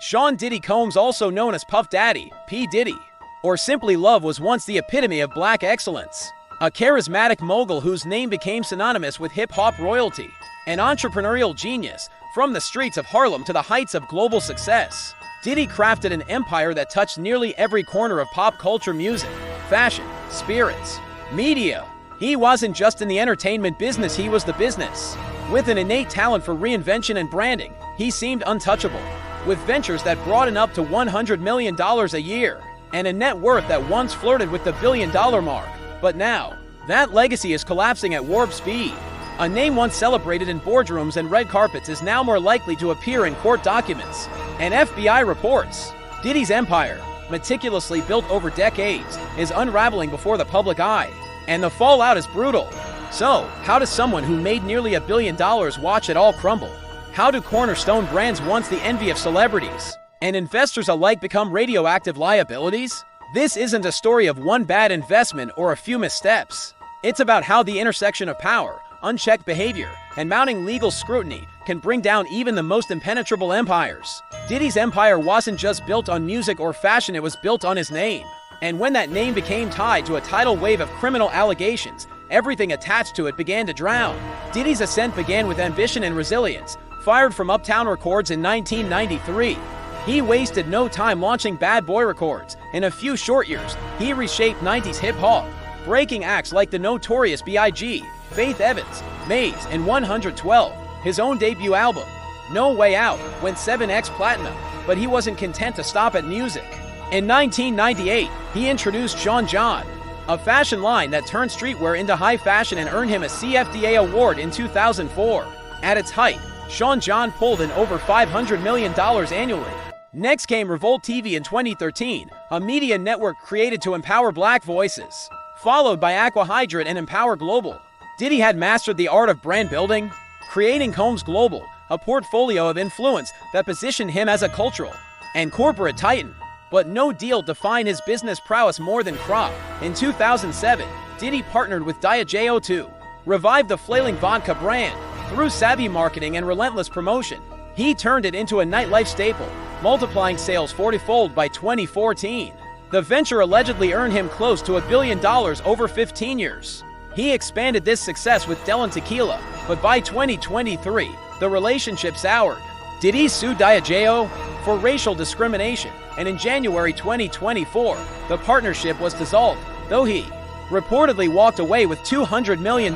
Sean Diddy Combs, also known as Puff Daddy, P. Diddy, or simply Love, was once the epitome of black excellence. A charismatic mogul whose name became synonymous with hip-hop royalty. An entrepreneurial genius, from the streets of Harlem to the heights of global success. Diddy crafted an empire that touched nearly every corner of pop culture, music, fashion, spirits, media. He wasn't just in the entertainment business, he was the business. With an innate talent for reinvention and branding, he seemed untouchable. With ventures that brought in up to $100 million a year, and a net worth that once flirted with the billion-dollar mark. But now, that legacy is collapsing at warp speed. A name once celebrated in boardrooms and red carpets is now more likely to appear in court documents and FBI reports. Diddy's empire, meticulously built over decades, is unraveling before the public eye, and the fallout is brutal. So, how does someone who made nearly $1 billion watch it all crumble? How do cornerstone brands, once the envy of celebrities and investors alike, become radioactive liabilities? This isn't a story of one bad investment or a few missteps. It's about how the intersection of power, unchecked behavior, and mounting legal scrutiny can bring down even the most impenetrable empires. Diddy's empire wasn't just built on music or fashion, it was built on his name. And when that name became tied to a tidal wave of criminal allegations, everything attached to it began to drown. Diddy's ascent began with ambition and resilience. Fired from Uptown Records in 1993, he wasted no time launching Bad Boy Records. In a few short years, he reshaped 90s hip-hop, breaking acts like the Notorious B.I.G., Faith Evans, Maze, and 112. His own debut album, No Way Out, went 7x platinum, but he wasn't content to stop at music. In 1998, he introduced Sean John, a fashion line that turned streetwear into high fashion and earned him a CFDA award in 2004. At its height, Sean John pulled in over $500 million annually. Next came Revolt TV in 2013, a media network created to empower black voices, followed by Aquahydrate and Empower Global. Diddy had mastered the art of brand building, creating Combs Global, a portfolio of influence that positioned him as a cultural and corporate titan. But no deal defined his business prowess more than crop. In 2007, Diddy partnered with Diageo to revive the flailing vodka brand. Through savvy marketing and relentless promotion, he turned it into a nightlife staple, multiplying sales 40-fold by 2014. The venture allegedly earned him close to $1 billion over 15 years. He expanded this success with DeLeón Tequila, but by 2023, the relationship soured. Diddy sued Diageo for racial discrimination, and in January 2024, the partnership was dissolved, though he reportedly walked away with $200 million.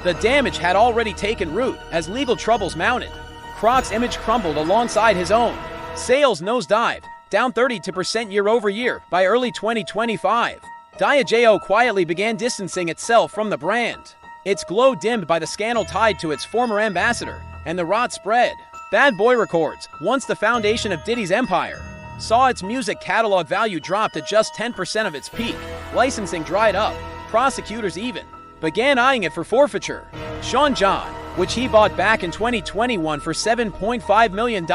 The damage had already taken root as legal troubles mounted. Croc's image crumbled alongside his own. Sales nosedived, down 32% year-over-year by early 2025. Diageo quietly began distancing itself from the brand. Its glow dimmed by the scandal tied to its former ambassador, and the rot spread. Bad Boy Records, once the foundation of Diddy's empire, saw its music catalog value drop to just 10% of its peak. Licensing dried up. Prosecutors even began eyeing it for forfeiture. Sean John, which he bought back in 2021 for $7.5 million,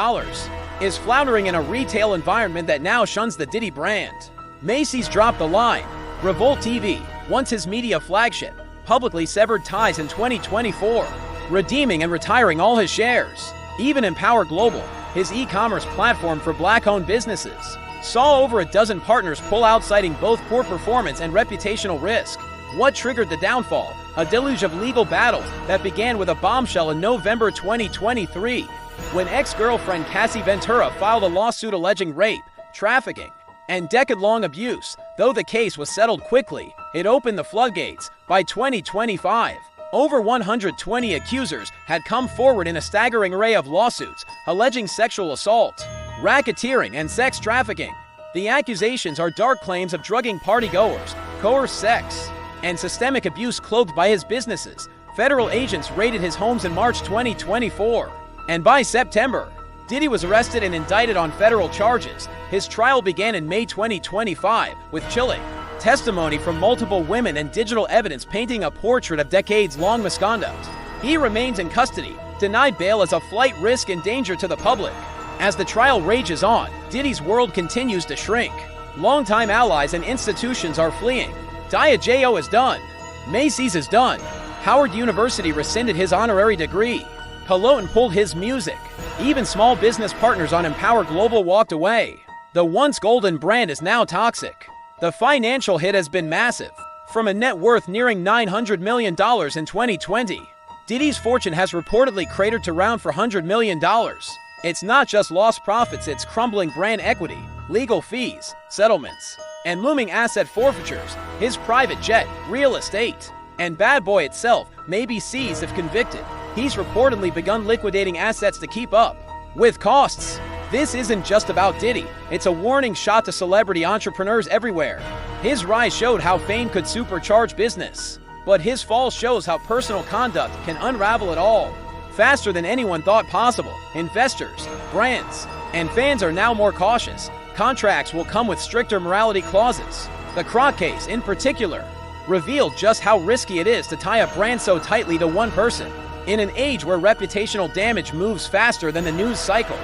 is floundering in a retail environment that now shuns the Diddy brand. Macy's dropped the line. Revolt TV, once his media flagship, publicly severed ties in 2024, redeeming and retiring all his shares. Even Empower Global, his e-commerce platform for black-owned businesses, saw over a dozen partners pull out, citing both poor performance and reputational risk. What triggered the downfall? A deluge of legal battles that began with a bombshell in November 2023, when ex-girlfriend Cassie Ventura filed a lawsuit alleging rape, trafficking, and decade-long abuse. Though the case was settled quickly, it opened the floodgates. By 2025, over 120 accusers had come forward in a staggering array of lawsuits alleging sexual assault, racketeering, and sex trafficking. The accusations are dark claims of drugging partygoers, coerced sex, and systemic abuse cloaked by his businesses. Federal agents raided his homes in March 2024, and by September, Diddy was arrested and indicted on federal charges. His trial began in May 2025 with chilling testimony from multiple women and digital evidence painting a portrait of decades-long misconduct. He remains in custody, denied bail as a flight risk and danger to the public. As the trial rages on, Diddy's world continues to shrink. Longtime allies and institutions are fleeing. Diageo is done. Macy's is done. Howard University rescinded his honorary degree. Peloton pulled his music. Even small business partners on Empower Global walked away. The once golden brand is now toxic. The financial hit has been massive. From a net worth nearing $900 million in 2020, Diddy's fortune has reportedly cratered to around $400 million. It's not just lost profits, it's crumbling brand equity, legal fees, settlements, and looming asset forfeitures. His private jet, real estate, and Bad Boy itself may be seized if convicted. He's reportedly begun liquidating assets to keep up with costs. This isn't just about Diddy, it's a warning shot to celebrity entrepreneurs everywhere. His rise showed how fame could supercharge business, but his fall shows how personal conduct can unravel it all. Faster than anyone thought possible, investors, brands, and fans are now more cautious. Contracts will come with stricter morality clauses. The Cîroc case, in particular, revealed just how risky it is to tie a brand so tightly to one person. In an age where reputational damage moves faster than the news cycle,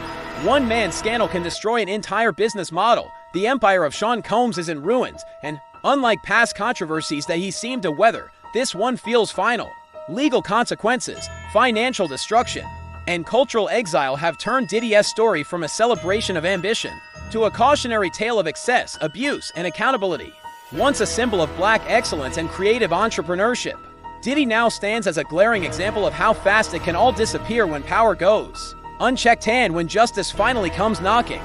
one man's scandal can destroy an entire business model. The empire of Sean Combs is in ruins, and unlike past controversies that he seemed to weather, this one feels final. Legal consequences, financial destruction, and cultural exile have turned Diddy's story from a celebration of ambition to a cautionary tale of excess, abuse, and accountability. Once a symbol of black excellence and creative entrepreneurship, Diddy now stands as a glaring example of how fast it can all disappear when power goes unchecked and when justice finally comes knocking.